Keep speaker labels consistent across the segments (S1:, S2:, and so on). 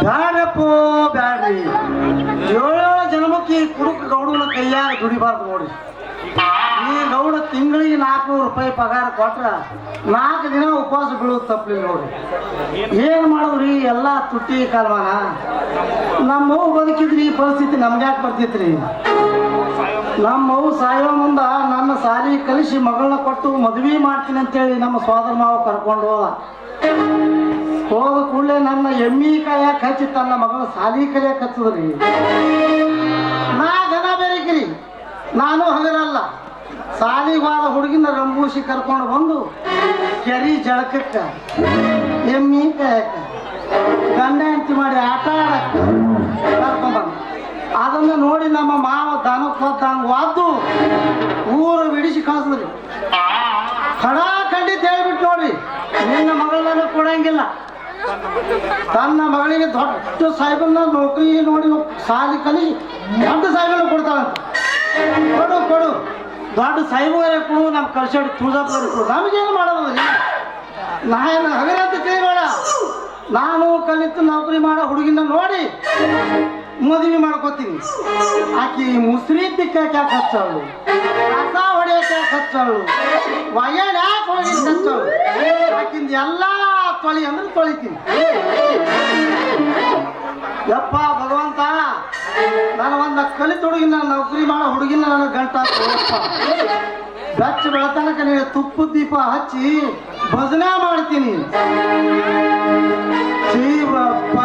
S1: ಬ್ಯಾಡಪ್ಪೋ ಬ್ಯಾಡ್ರಿ. 7 ಜನ್ಮಕ್ಕೆ ಈ ಕುಡುಕ ಗೌಡನ ಕೈಯಾಗ ದುಡಿಬಾರ್ದು ನೋಡಿ. ಈ ಗೌಡ ತಿಂಗಳಿಗೆ 400 ರೂಪಾಯಿ ಪಗಾರ ಕೊಟ್ರ 4 ದಿನ ಉಪವಾಸ ಬೀಳೋದು ತಪ್ಪಲಿಲ್ಲ ನೋಡಿ. ಏನು ಮಾಡಿದ್ರಿ ಎಲ್ಲ ತುಟ್ಟಿ ಕಾಲಮಾನ. ನಮ್ಮವ್ವ ಬದುಕಿದ್ರಿ ಈ ಪರಿಸ್ಥಿತಿ ನಮ್ಗ್ಯಾಕೆ ಬರ್ತಿತ್ರಿ? ನಮ್ಮವ್ವ ಸಾಯೋ ಮುಂದ ನನ್ನ ಸಾಲಿ ಕಲಿಸಿ ಮಗಳನ್ನ ಕೊಟ್ಟು ಮದುವೆ ಮಾಡ್ತೀನಿ ಅಂತೇಳಿ ನಮ್ಮ ಸೋದರ ಮಾವ ಕರ್ಕೊಂಡು ಹೋದ ಕೂಡಲೇ ನನ್ನ ಎಮ್ಮಿ ಕಾಯಕ ಹಚ್ಚಿ ತನ್ನ ಮಗಳ ಸಾಲಿ ಕಲಿಯಕ ಹಚ್ಚದ್ರಿ. ನಾ ಗನ ಬೇರೆಗಿರಿ, ನಾನು ಹಗರಲ್ಲ. ಸಾಲಿಗಾದ ಹುಡುಗಿನ ರಂಬೂಸಿ ಕರ್ಕೊಂಡು ಬಂದು ಕೆರಿ ಜಳಕಕ್ಕ ಎಮ್ಮಿ ಕಾಯಕ ಗಂಡ ಹೆಂಡತಿ ಮಾಡಿ ಆಟ ಆಡಕ್ಕ ಕರ್ಕೊಂಡ್ಬಂದು ಅದನ್ನು ನೋಡಿ ನಮ್ಮ ಮಾವ ದನಕ್ಕೆ ವಾದ್ದು ಊರು ಬಿಡಿಸಿ ಕಳಿಸಿದ್ರಿ. ಖಡಾ ಖಂಡಿತ ಹೇಳ್ಬಿಟ್ಟು ನೋಡಿ, ನಿನ್ನ ಮಗಳನ್ನ ಕೊಡಂಗಿಲ್ಲ. ತನ್ನ ಮಗಳಿಗೆ ದೊಡ್ಡ ಸಾಹೇಬನ್ನ ನೌಕರಿ ನೋಡಿ ಸಾಲಿ ಕಲಿಸಿ ದೊಡ್ಡ ಸಾಹೇಬನ್ನ ಕೊಡ್ತಾಳಂತ. ಕೊಡು ಕೊಡು ದೊಡ್ಡ ಸಾಹೇಬರೇ ಕೊಡು, ನಮ್ಮ ಕಳ್ಸಾಡಿ ತುಳಜಾಪುರ ಕೊಡು. ನಮಗೇನು ಮಾಡೋದಿಲ್ಲ. ನಾನು ಹಗರಂತ ಕೇಳಬೇಡ. ನಾನು ಕಲಿತು ನೌಕರಿ ಮಾಡೋ ಹುಡುಗಿನ ನೋಡಿ ಮದುವೆ ಮಾಡ್ಕೋತೀನಿ. ಆಕಿ ಮುಸ್ರಿ ತಿಕ್ಕಕ್ಕೆ ಯಾಕೆ ಹಚ್ಚವಳು, ಕಸ ಹೊಡೆಯಕ್ಕೆ ಯಾಕೆ ಹಚ್ಚವಳು, ವಯಡ್ ಯಾಕೆ ಹೋಗಿ ಹಚ್ಚವಳು, ಆಕಿಂದ ಎಲ್ಲ ತೊಳಿ ಅಂದ್ರೆ ತೊಳಿತೀನಿ. ಯಪ್ಪ ಭಗವಂತ, ನಾನು ಒಂದು ಕಲಿತ ಹುಡುಗಿನ ನೌಕರಿ ಮಾಡೋ ಹುಡುಗಿನ ನನ್ನ ಗಂಟ ಬೆಚ್ಚ ಬೆಳತನಕ ನೀನು ತುಪ್ಪದ ದೀಪ ಹಚ್ಚಿ ಭಜನೆ ಮಾಡ್ತೀನಿ. ಶಿವಪ್ಪ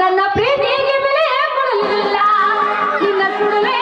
S2: ನನ್ನ ಪ್ರೀತಿಗೆ ಬೆಲೆ ಕೊಡಲಿಲ್ಲ ನಿನ್ನ ಸುಡಲೇ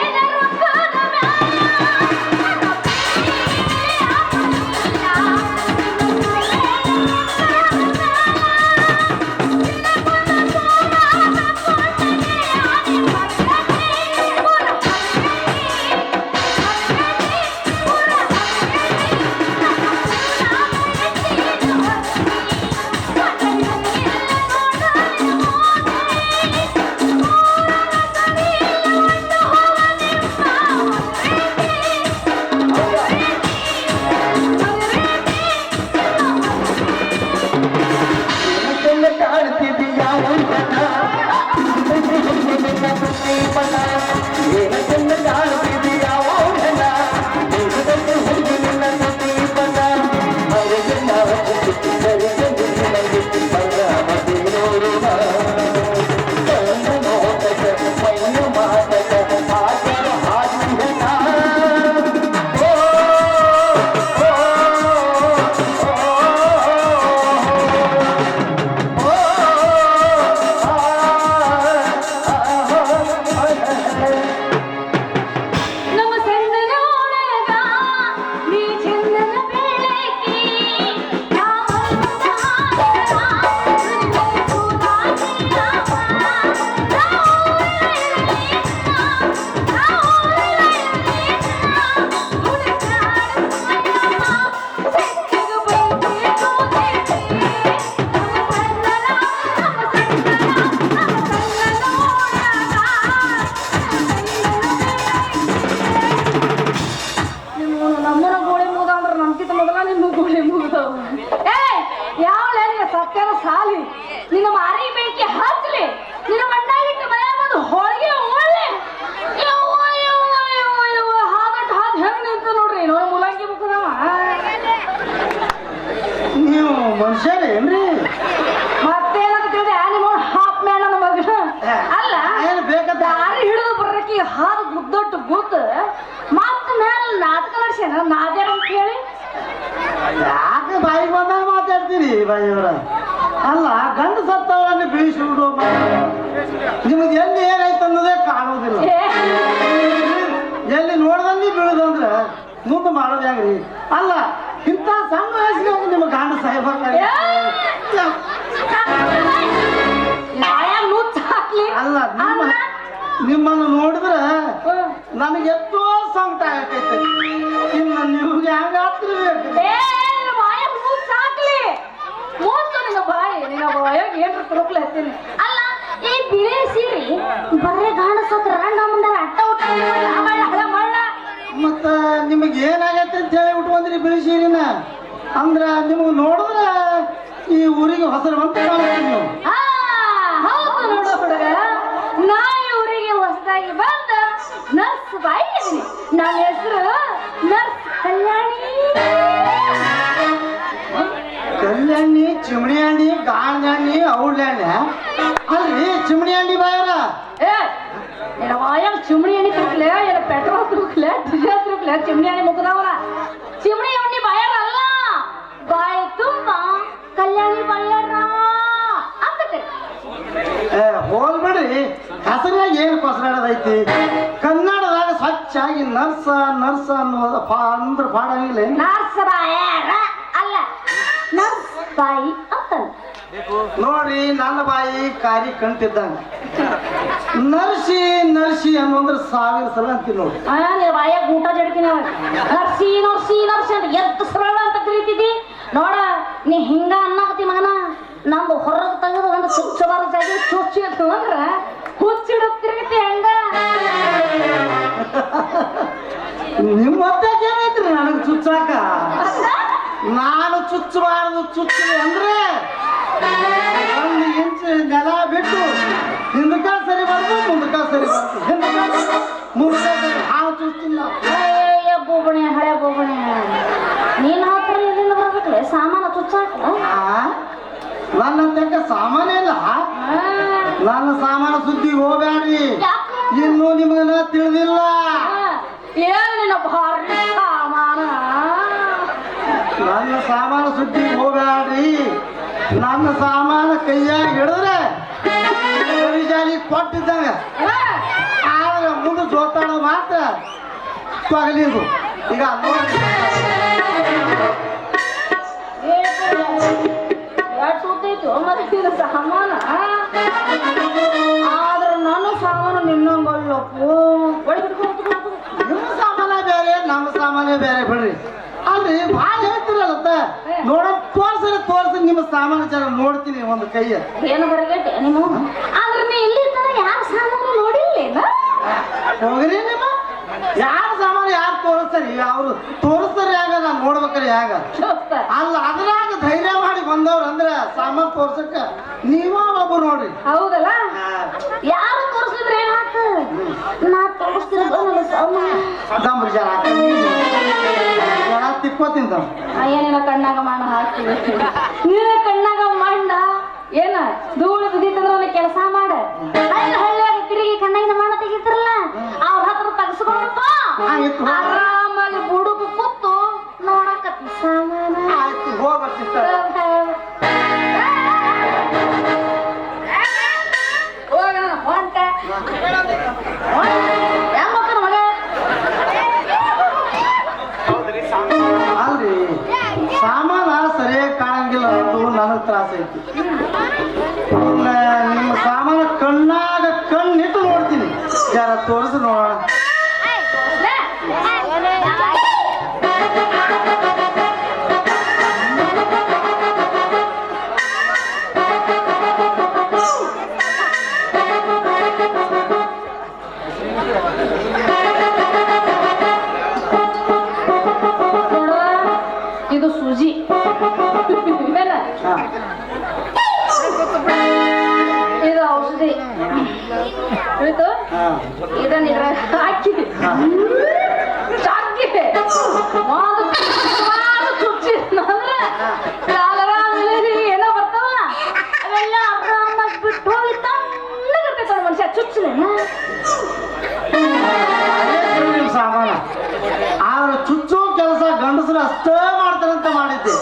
S2: ಗುಳಿ ಮುಗಿದವು ಏ ಯಾವಳೆ ನಿನ್ನ ಸತ್ಯನ ಸಾಲಿ ನಿನ್ನ ಮಾರಿ ಬೆಂಕಿ ಹಚ್ಚಲಿ ನಿನ್ನ ಮಂಡಾಗಿಟ್ಟು ಮಯ ಬಂದು ಹೋಳಿಗೆ ಒಳ್ಳೆ ಹಾಗಟ್ ಹಾದ್ ಹೆಂಗ್ ನಿಂತು ನೋಡ್ರಿ ನೋಡಿ ಮುಲಂಗಿ ಮುಖದವ
S1: ನೀವು ಮನುಷ್ಯರೇನ್ರಿ
S2: ಮತ್ತೇನಂತ ತಿಳಿದೆ ನಿಮ್ಮ ಹಾಪ್ ಮ್ಯಾನ್ ನನ್ನ ಮಗ ಅಲ್ಲ
S1: ಏನು ಬೇಕಂತ
S2: ದಾರಿ ಹಿಡಿದು ಬರಕ್ಕೆ ಹಾದು ಗುದ್ದೊಟ್ಟು ಗುದ್ದ ಮತ್ತ ಮೇಲೆ ನಾಟಕ ನಡೆಸ್ಯಾನ ನಾದ್ಯಾರ ಅಂತ ಹೇಳಿ
S1: ಯಾಕೆ ಬಾಯಿಗೆ ಬಂದಾಗ ಮಾತಾಡ್ತೀರಿ ಬಾಯಿಯವರ ಅಲ್ಲ ಗಂಡು ಸತ್ತವರನ್ನು ಬೀಳಿಸಿ ಬಿಡುವ ನಿಮ್ಗೆ ಎಲ್ಲಿ ಏನಾಯ್ತು ಅನ್ನೋದೇ ಕಾಣೋದಿಲ್ಲ ಎಲ್ಲಿ ನೋಡ್ದಂಗೆ ಬೀಳುದಂದ್ರೆ ಮುಂದೆ ಮಾಡೋದು ಹೆಂಗ್ರಿ ಅಲ್ಲ ಇಂಥ ಸಣ್ಣ ವಯಸ್ಸಿನಾಗ ನಿಮ್ಮ ಗಂಡ ಸಾಯ್ಬೇಕಾಗಿ ಅಲ್ಲ ನಿಮ್ಮನ್ನು ನೋಡಿದ್ರೆ ನನಗೆ ಎಷ್ಟೋ ಸಂಕಟ ಆಗತೈತೆ ಇನ್ನು ನಿಮ್ಗೆ ಹೆಂಗ
S2: ಅಲ್ಲ ಈ ಬಿಳಿ ಸೀರೆ ಬರೇ ಗಾಣ ಸತ್ರ ನಮ್ಮ ಅಟ್ಟ
S1: ಮತ್ತ ನಿಮಗೆ ಏನಾಗತ್ತೆ ಅಂತ ಹೇಳಿ ಉಟ್ಕೊಂಡ್ರಿ ಬಿಳಿ ಸೀರಿನ ಅಂದ್ರ ನಿಮ್ಗೆ ನೋಡಿದ್ರೆ ಈ ಊರಿಗೆ ಹೊಸರು ಅಂತ ಕಾಣುತ್ತೆ ನೀವು
S2: ಹೌದು ನೋಡು ಹುಡುಗ ನಾ ಈ ಊರಿಗೆ ಹೊಸದಾಗಿ ಬಂದ ನರ್ಸ್ ಬಾಯಿ ಇದೀನಿ ನನ್ನ ಹೆಸರು ನರ್ಸ್ ಕಲ್ಯಾಣಿ
S1: ಕಲ್ಯಾಣಿ ಚಿಮಣಿ ಹಣ್ಣಿ ಗಾಂಜಾಣಿ ಔಡ್ಲಾಣಿ ಅಲ್ರಿ ಚಿಮಣಿ ಹಣ್ಣಿ ಬಾಯರ
S2: ಏ ನಿನ್ನ ವಾಯ ಚಿಮಣಿ ಎಣ್ಣೆ ತಿರುಗ್ಲೆ ಇಲ್ಲ ಪೆಟ್ರೋಲ್ ತಿರುಗ್ಲೆ ಡೀಸೆಲ್ ತಿರುಗ್ಲೆ ಚಿಮಣಿ ಎಣ್ಣೆ ಮುಗ್ದವರ ಚಿಮಣಿ ಎಣ್ಣೆ ಬಾಯರ ಅಲ್ಲ ಬಾಯಿ ತುಂಬ ಕಲ್ಯಾಣಿ ಬಾಯರ ಅಂತ
S1: ಹೋಲ್ಬಿಡ್ರಿ ಹೆಸರಾಗ ಏನು ಕೊಸರಾಡೋದೈತಿ ಕನ್ನಡದಾಗ ಸ್ವಚ್ಛಾಗಿ ನರ್ಸ ನರ್ಸ ಅನ್ನೋದು ಅಂದ್ರೆ ಪಾಡಂಗಿಲ್ಲ
S2: ನರ್ಸ್ ಬಾಯರ ಅಲ್ಲ ನರ್ಸ್ ಬಾಯಿ ಅಂತ
S1: ನೋಡ್ರಿ ನನ್ನ ಬಾಯಿ ಕಾರಿ ಕಂಟಿದ್ದಂಗ ನರ್ಸಿ ನರ್ಸಿ ಅನ್ನೋಂದ್ರೆ 1000 ಸಲ ಅಂತೀವಿ ನೋಡಿ
S2: ನೀ ಬಾಯಾಗ ಊಟ ಜಡ್ತೀನಿ ನರ್ಸಿ ನರ್ಸಿ ನರ್ಸಿ ಅಂತ ಎದ್ದು ಸರಳ ಅಂತ ಕರೀತಿದ್ದಿ ನೋಡ ನೀ ಹಿಂಗ ಅನ್ನಕತಿ ಮಗನ ನಮ್ದು ಹೊರಗೆ ತೆಗೆದು ಒಂದು ಚುಚ್ಚಬಾರ ಜಾಗ ಚುಚ್ಚಿ ಅಂದ್ರೆ ಹುಚ್ಚಿಡುತ್ತಿರ್ಗತಿ ಹಂಗ
S1: ನಿಮ್ಮ ಏನೈತ್ರಿ ನನಗೆ ಚುಚ್ಚಾಕ ನಾನು ಚುಚ್ಚಬಾರದು ಚುಚ್ಚಲಿ ಅಂದ್ರೆ ಒಂದು ಇಂಚು ನೆಲ ಬಿಟ್ಟು ಹಿಂದಕ ಸರಿ ಬರ್ದು ಮುಂದಕ ಸರಿ ಬರ್ತು ಮುಂದಕ ಸರಿ ಹಾವು ಚುಚ್ಚಿಲ್ಲ
S2: ಬೋಬಣೆ ಹಳೆ ಬೋಬಣೆ ನೀನ್ ಹತ್ರ ಇದರಿಂದ ಬರ್ಬೇಕಲೆ ಸಾಮಾನ ಚುಚ್ಚಾಕ
S1: ನನ್ನ ತಕ್ಕ ಸಾಮಾನ ಇಲ್ಲ ನನ್ನ ಸಾಮಾನ ಸುದ್ದಿ ಹೋಗ್ಬ್ಯಾಡ್ರಿ ಇನ್ನು ನಿಮಗನ ತಿಳಿದಿಲ್ಲ
S2: ಏನು ನಿನ್ನ ಭಾರಿ ಸಾಮಾನ
S1: ನನ್ನ ಸಾಮಾನ ಸುದ್ದಿ ಹೋಗ್ಬ್ಯಾಡ್ರಿ ನನ್ನ ಸಾಮಾನ ಕೈಯಾಗ ಹಿಡಿದ್ರೆ ಜಾಲಿ ಕೊಟ್ಟಿದ್ದಂಗ ಆದ್ರೆ ಮುಂದೆ ಜೋತಾಡೋ ಮಾತ್ರ ಪಗಲಿದು ಈಗ
S2: ಸಾಮಾನ ಆದ್ರೆ ನನ್ನ ಸಾಮಾನು ನಿನ್ನಂಗಲ್ಲಪ್ಪು
S1: ನಿಮ್ಮ ಸಾಮಾನ ಬೇರೆ ನಮ್ಮ ಸಾಮಾನೇ ಬೇರೆ ಬಿಡ್ರಿ ಅಲ್ರಿ ಭಾಳ ಹೇಳ್ತಿರಲ್ಲ ನೋಡ ತೋರ್ಸಿ ನಿಮ್ಮ ಸಾಮಾನು ಚೆನ್ನಾಗಿ ನೋಡ್ತೀನಿ ಒಂದು ಕೈಯ
S2: ಏನು ಬರಗಟ್ಟೆ ನೀವು ಆದ್ರೆ ನೀ ಇಲ್ಲಿ ಯಾರ ಸಾಮಾನು ನೋಡಿಲ್ಲ
S1: ಹೋಗ್ರಿ ನಿಮ್ಮ ಯಾರ ಸಾಮಾನು ಯಾರು ತೋರಿಸ್ತಾರಿ ಅವ್ರು ತೋರಿಸ್ತಾರೆ ಯಾಗ ನಾನು ನೋಡ್ಬೇಕ್ರಿ ಯಾಗ ಅಲ್ಲ ಅದ್ರಾಗ ಧೈರ್ಯ ಮಾಡಿ ಬಂದವ್ರು ಅಂದ್ರೆ ಸಾಮಾನು ತೋರ್ಸಕ್ಕ ನೀವ ಒಬ್ಬ ನೋಡ್ರಿ
S2: ಹೌದಲ್ಲ ಯಾರು ತೋರಿಸಿದ್ರೆ ಏನಾಯ್ತು ನಾ ತೋರಿಸ್ತಿರೋದು
S1: ದಮ್ರಿ ಜನ ತಿಕ್ಕೋತೀನಿ
S2: ಏನೇನ ಕಣ್ಣಾಗ ಮಣ್ಣ ಹಾಕ್ತೀವಿ ನೀನ ಕಣ್ಣಾಗ ಮಣ್ಣ ಏನ ಧೂಳು ಬಿದ್ದಿತ್ತಂದ್ರೆ ಕೆಲಸ ಮಾಡ ಹಳ್ಳಿಯಾಗ ತಿರುಗಿ ಕಣ್ಣಾಗಿನ ಮಣ್ಣ ತೆಗಿತಿರಲ್ಲ ಅವ್ರ ಹತ್ರ ತಗಸ್ಕೊಂಡಪ್ಪ ಆರಾಮಾಗಿ ಬುಡುಗು ಕೂತು ನೋಡಕತ್ತಿ ಸಾಮಾನ ಹೋಗೋಣ ಹೊಂಟೆ
S1: ಅಲ್ರಿ ಸಾಮಾನ ಸರಿಯಾಗಿ ಕಾಣಂಗಿಲ್ಲ ಅಂತ ನನಗೆ ತ್ರಾಸ ಐತಿ ನಿಮ್ಮ ಸಾಮಾನ ಕಣ್ಣಾಗ ಕಣ್ಣಿಟ್ಟು ನೋಡ್ತೀನಿ ಯಾರ ತೋರಿಸಿ ನೋಡೋಣ
S2: ಇದು ಸೂಜಿ ಏನ?
S1: ಹಾ.
S2: ಇದು ಔಷಧಿ ತಿಳಿತು.
S1: ಹಾ.
S2: ಇದನ್ನ ಇದ್ರಾಗ ಹಾಕಿ ಚಾಕಿ ಚುಚ್ಚಿ ಅಂದ್ರೆ ಏನೋ ಬರ್ತಾವಲ್ಲ ಅವೆಲ್ಲ ಆರಾಮಾಗಿ ಬಿಟ್ಟು ಹೋಗಿ ತಣ್ಣಗಿರ್ತೈತೆ ಮನುಷ್ಯ ಚುಚ್ಚಲೇನ.
S1: ನಿಮ್ ಸಾಮಾನ ಆದ್ರೆ ಚುಚ್ಚೋ ಕೆಲಸ ಗಂಡಸರು ಅಷ್ಟೇ ಮಾಡ್ತಾರಂತ ಮಾಡಿದ್ದೆ.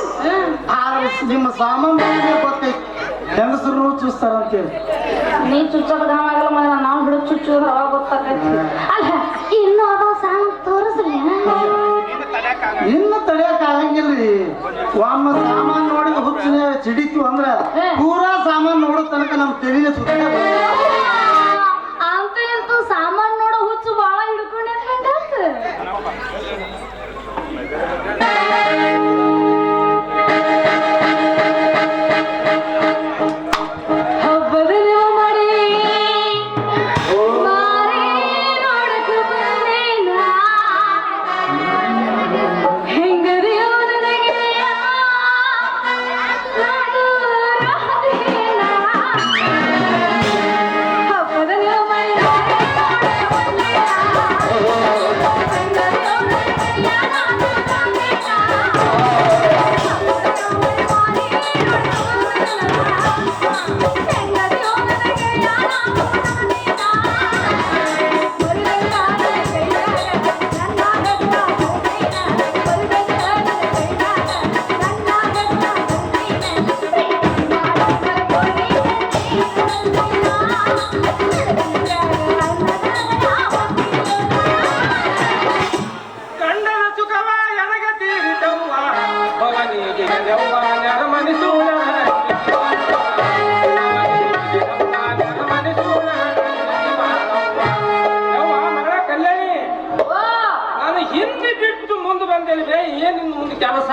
S1: ಆದ್ರೆ ನಿಮ್ಮ ಸಾಮಾನು ಗೊತ್ತೈತಿ ಹೆಂಗಸರು ಚುಚ್ತಾರಂತೇಳಿ.
S2: ನೀ ಚುಚ್ಚೋದು ಆಗಲ್ಲ ಮಗ, ನಾವು ಬಿಡು ಚುಚ್ಚೋದು ಅವಾಗ ಗೊತ್ತಾಗೈತಿ. ಅಲ್ಲ ಇನ್ನು ಅದು ಸಾಮಾನು ತೋರಿಸ್ಲಿ.
S1: ಇನ್ನು ತಡೆಯಕ್ ಆಗಂಗಿಲ್ರಿ. ಒಮ್ಮ ಸಾಮಾನು ನೋಡಿದ ಹುಚ್ಚಿನ ಸಿಡಿತು ಅಂದ್ರ ಪೂರಾ ಸಾಮಾನು ನೋಡೋ ತನಕ ನಮ್ ತೆರಿಗೆ ಸುತ್ತ
S2: ಅಂತ ಇಂತೂ ಸಾಮಾನು ನೋಡೋ ಹುಚ್ಚು ಬಾಳ ಹಿಡ್ಕೊಂಡೆ
S3: ಕೆಲಸ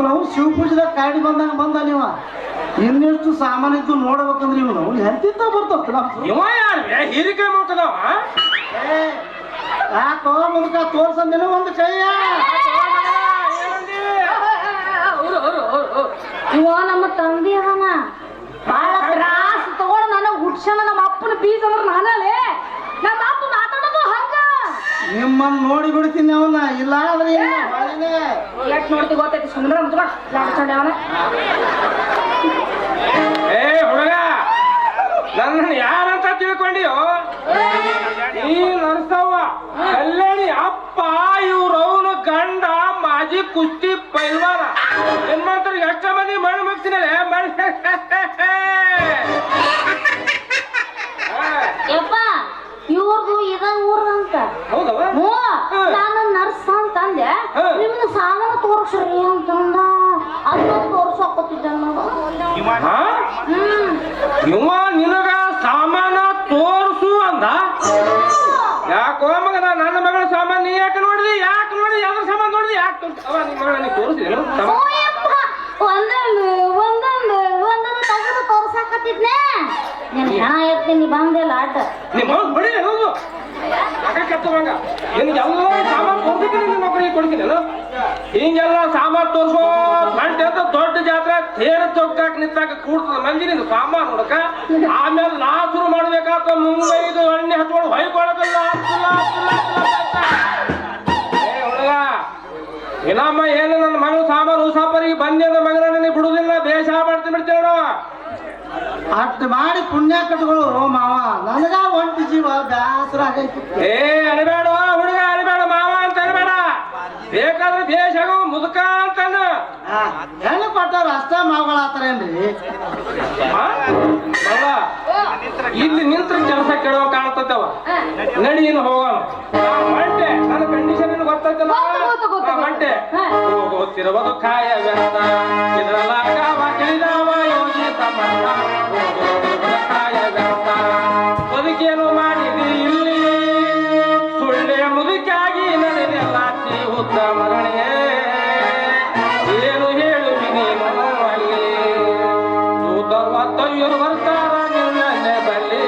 S1: ನಾವು ಶಿವ ಪೂಜೆದಾಗ ಕಾಡಿ ಬಂದಂಗ ಬಂದ ನೀವ ಇನ್ನೆಷ್ಟು ಸಾಮಾನಿದ್ದು ನೋಡ್ಬೇಕಂದ್ರೆ ಇವ್ ನಾವು ಎಂತಿಂತ ಬರ್ತಾವ
S3: ಹಿರಿಕೆ ಮಾಡ್ತದವ.
S1: ಯಾಕೋ ಮುದುಕ ತೋರ್ಸಂದೇನೋ ಒಂದು ಕೈಯ
S2: ಇವ ನಮ್ಮ ತಂದೆ ಅದನ ಬಾಳ ತ್ರಾಸ ತಗೊಂಡು ನನಗ್ ಹುಡ್ಸಣ. ನಮ್ಮ ಅಪ್ಪನ ಬೀಜ ಅಂದ್ರೆ ನಾನಲ್ಲೇ ನಮ್ಮ ಅಪ್ಪ ಮಾತಾಡೋದು ಹಂಗ.
S1: ನಿಮ್ಮನ್ನ ನೋಡಿ ಬಿಡ್ತೀನಿ ಅವನ. ಇಲ್ಲ ಅಂದ್ರೆ
S2: ಎಟ್ ನೋಡ್ತಿ ಗೊತ್ತೈತಿ ಸುಂದರ ಮುಚ್ಕೊಂಡೆ ಅವನ.
S3: ಏ ಹುಡುಗ, ನನ್ನ ಯಾರಂತ ತಿಳ್ಕೊಂಡಿಯೋ? ಈ ನರ್ಸವ್ವ ಕಲ್ಯಾಣಿ ಅಪ್ಪ, ಇವ್ರವನು ಗಂಡ ಮಾಜಿ ಕುಸ್ತಿ ಪೈಲ್ವಾನ. ಏನ್ ಮಾಡ್ತಾರೆ ಎಷ್ಟ ಮಂದಿ ಮಣ್ಣು ಮುಗ್ಸಿನಲ್ಲ
S2: ಯಪ್ಪ ಇವ್ರದು ಇದ ಊರ್ ಅಂತ.
S3: ಹೌದವ?
S2: ನಾನು ನರ್ಸ್ ಅಂತ ಅಂದೆ. ನಿಮ್ದು ಸಾಮಾನು ತೋರ್ಸ್ರಿ ಅಂತಂದ. ಅದನ್ನ ತೋರ್ಸೋಕೊತಿದ್ದೆ ನಾನು.
S3: ಇವ ನಿನಗ ಸಾಮಾನ ತೋರ್ಸು ಅಂದ. ಯಾಕೋ ಮಗನ, ನನ್ನ ಮಗಳ ಸಾಮಾನು ನೀ ಯಾಕೆ ನೋಡಿದಿ? ಯಾಕೆ ನೋಡಿ ಯಾವ್ದ್ರ ಸಾಮಾನು ನೋಡಿದಿ? ಯಾಕೆ ನಿಮ್ಮ ಮಗಳ ನೀ ತೋರಿಸಿದ
S2: ಒಂದೊಂದು ತೆಗೆದು ತೋರ್ಸಾಕತ್ತಿದ್ನೆ. ನಿನ್ ಹೆಣ ಎತ್ತೀನಿ ಬಂದಿಲ್ಲ ಆಟ.
S3: ನಿಮ್ಮ ಬಡಿ ಹೋಗು ಕತ್ತವಂಗ. ನಿನ್ಗೆಲ್ಲ ಸಾಮಾನು ತೋರ್ಸಿಕ್ಕೆ ನಿನ್ನ ಮಕ್ಕಳಿಗೆ ಕೊಡ್ತೀನಿ. ಹಿಂಗೆಲ್ಲ ಸಾಮಾನು ತೋರ್ಸೋ ಗಂಟೆ ಅಂತ ದೊಡ್ಡ ಜಾತ್ರೆ ತೇರು ಚೌಕಾಕ್ ನಿಂತಾಗ ಕೂಡ್ತದ ಮಂದಿ ನಿನ್ ಸಾಮಾನು ನೋಡಕ. ಆಮೇಲೆ ನಾ ಶುರು ಮಾಡ್ಬೇಕಾತ ಮುಂಬೈದು ಎಣ್ಣೆ ಹಚ್ಕೊಂಡು ಹೊಯ್ಕೊಳಕಲ್ಲ. ಹುಡುಗ ಇಲ್ಲಮ್ಮ, ಏನು ನನ್ನ ಮಗಳು ಸಾಮಾನು ಉಸಾಪರಿಗೆ ಬಂದೆ ಅಂದ್ರೆ ಮಗನ ನಿನಗೆ ಬಿಡುದಿಲ್ಲ, ಬೇಷ ಮಾಡ್ತೀನಿ ಬಿಡ್ತೇವ.
S1: ಅಷ್ಟು ಮಾಡಿ ಪುಣ್ಯ ಕಟ್ಗಳು ಮಾವ. ನನಗ ಒಂಟಿ ಜೀವ ಬ್ಯಾಸರ ಆಗೈತಿ.
S3: ಏ ಅನಬೇಡ ಹುಡುಗ, ಅನಬೇಡ ಮಾವ ಅಂತ ಅನಬೇಡ. ಬೇಕಾದ್ರೆ ದೇಶ ಮುದುಕ ಅಂತಾನ
S1: ಹೆಣ್ಣು ಕೊಟ್ಟವ್ರು ಅಷ್ಟ ಮಾವಗಳಾತಾರೇನ್ರಿ?
S3: ಇಲ್ಲಿ ನಿಂತ್ರ ಕೆಲಸ ಕೆಡವ ಕಾಣ್ತವ. ನಡಿ ಇನ್ನು ಹೋಗೋಣ. ಮಂಟೆ ನನ್ನ ಕಂಡೀಷನ್ ಗೊತ್ತೈತಲ್ಲ ಮಂಟೆ. ಹೋಗುತ್ತಿರುವುದು ಕಾಯ ವ್ಯರ್ಥ, ಇದರಲ್ಲಾಗವ ತಿಳಿದವ ಯೋಗಿ ಸಂಬಂಧ. ಕಾಯ ವ್ಯರ್ಥ, ಬದುಕೇನು ಮಾಡಿದಿ ಇಲ್ಲಿ? ಸುಳ್ಳೆ ಮುದುಕಾಗಿ ನಡೆದೆಲ್ಲ ಉದ್ದ ಮರಣೆ. ಏನು ಹೇಳುವಿ ನೀನು ಅಲ್ಲಿ? 40 ಬರ್ತಾರ ನಿನ್ನೆ ಬಲ್ಲಿ.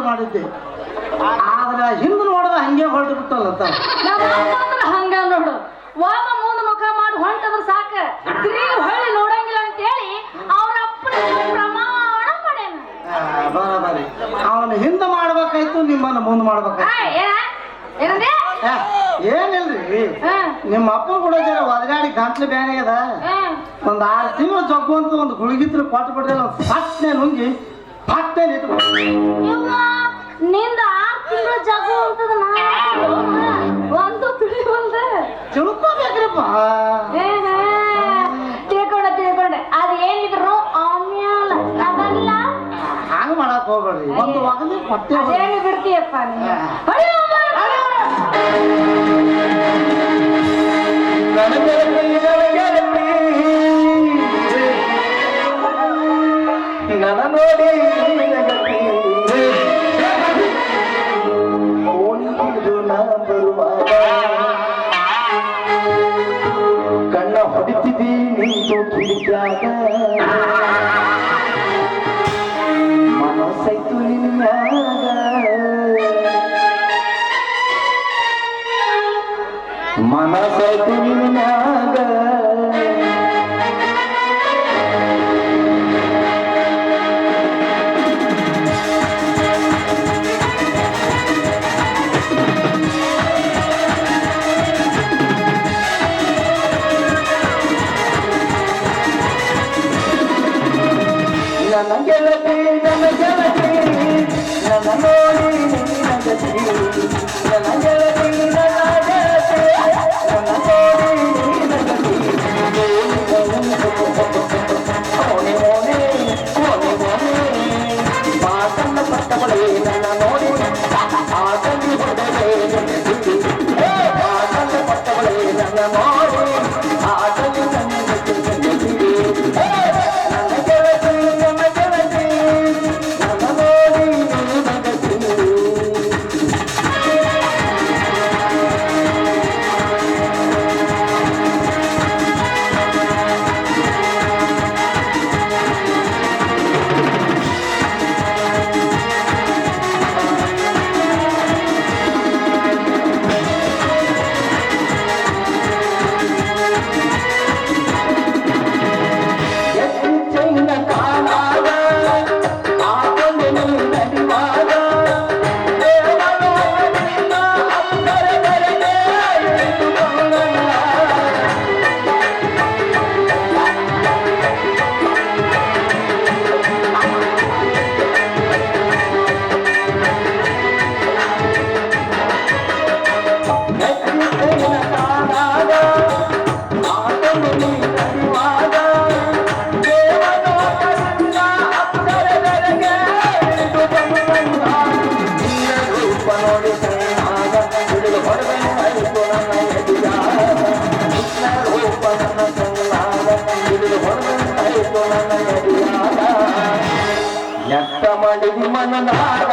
S1: ಮಾಡಿದ್ದೆ ಆದ್ರೆ ಹಿಂದೆ ನೋಡಿದ ಹಂಗೆ ಹೊರಟು ಬಿಟ್ಟಲ್ಲ
S2: ನಮ್ಮ ಹಂಗ ನೋಡು ವಾಮ ಮುಂದ ಮುಖ ಮಾಡಿ ಹೊಂಟದ್ರ ಸಾಕ ತಿರುಗಿ ಹೊಳ್ಳಿ ನೋಡಂಗಿಲ್ಲ ಅಂತೇಳಿ ಅವ್ರ ಅಪ್ಪನ ಪ್ರಮಾಣ ಮಾಡ್ಯಾನ.
S1: ಬರಬರಿ ಅವನ ಹಿಂದೆ ಮಾಡ್ಬೇಕಾಯ್ತು ನಿಮ್ಮನ್ನ ಮುಂದೆ ಮಾಡ್ಬೇಕಾಯ್ತು.
S2: ಏನಂದೆ?
S1: ಏನಿಲ್ರಿ ನಿಮ್ಮ ಅಪ್ಪನ ಕೂಡ ಜರ ಒದಗಾಡಿ ಗಂಟ್ಲು ಬ್ಯಾನೆ ಅದ ಒಂದ್ 6 ತಿಂಗಳು ಜಗ್ಗು ಅಂತ ಒಂದು ಗುಳಿಗಿತ್ರ ಕೊಟ್ಟು ಬಿಡ್ರಿ ಸಟ್ನೆ ನುಂಗಿ ಪಟ್ಟೆ ನಿಂತು
S2: ನಿಂದ 6 ತಿಂಗಳು ಜಗ್ಗು ಅಂತದ ಒಂದು ತಿಳಿವಲ್ದ
S1: ತಿಳ್ಕೋಬೇಕ್ರಿಪ್ಪ.
S2: ತಿಳ್ಕೊಂಡೆ ಅದು ಏನಿದ್ರು ಆಮ್ಯಾಲ ಅದಲ್ಲ
S1: ಹಂಗ ಮಾಡಕ್ ಹೋಗ್ಬೇಡ್ರಿ ಒಂದು ಒಗಲಿ ಪಟ್ಟೆ
S2: ಅದೇನು ಬಿಡ್ತೀಯಪ್ಪ ನೀನು.
S4: ನನ್ನ ನೋಡಿ ನಾ ಬರುವಾಗ ಕಣ್ಣ ಹೊಡಿತಿದ್ದೀ ನಿಂತು ಕಿಡಿದಾಗ ಮನಸ್ಸೈತು ನಿನ್ಯಾಗ ಮನಸ್ಸೈತು ನಿನ್ಯಾಗ ನನ್ನ ಗೆಳತಿ ನನ್ನ ಗೆಳತಿ ನನ್ನ ನೋಡಿ ನಿನ್ನ ಗತಿ ನನ್ನ ಗೆಳತಿ ನನ್ನ ಗೆಳತಿ ನನ್ನ ನೋಡಿ ನಿನ್ನ ಗತಿ ಮೋನೆ ಮೋನೆ ಮೋನೆ ಮೋನೆ ಮಾತನ್ನ ಪಟ್ಟಬಳೆ ನನ್ನ ನೋಡಿ ಆತಲ್ಲಿ ಹೊಡೆದೆ ಮಾತನ್ನ ಪಟ್ಟಬಳೆ ನನ್ನ ನೋಡಿ ಆತಲ್ಲಿ ನನ್ನ ಎತ್ತ ಮಾಡಿದಿ ಮನನಾಗ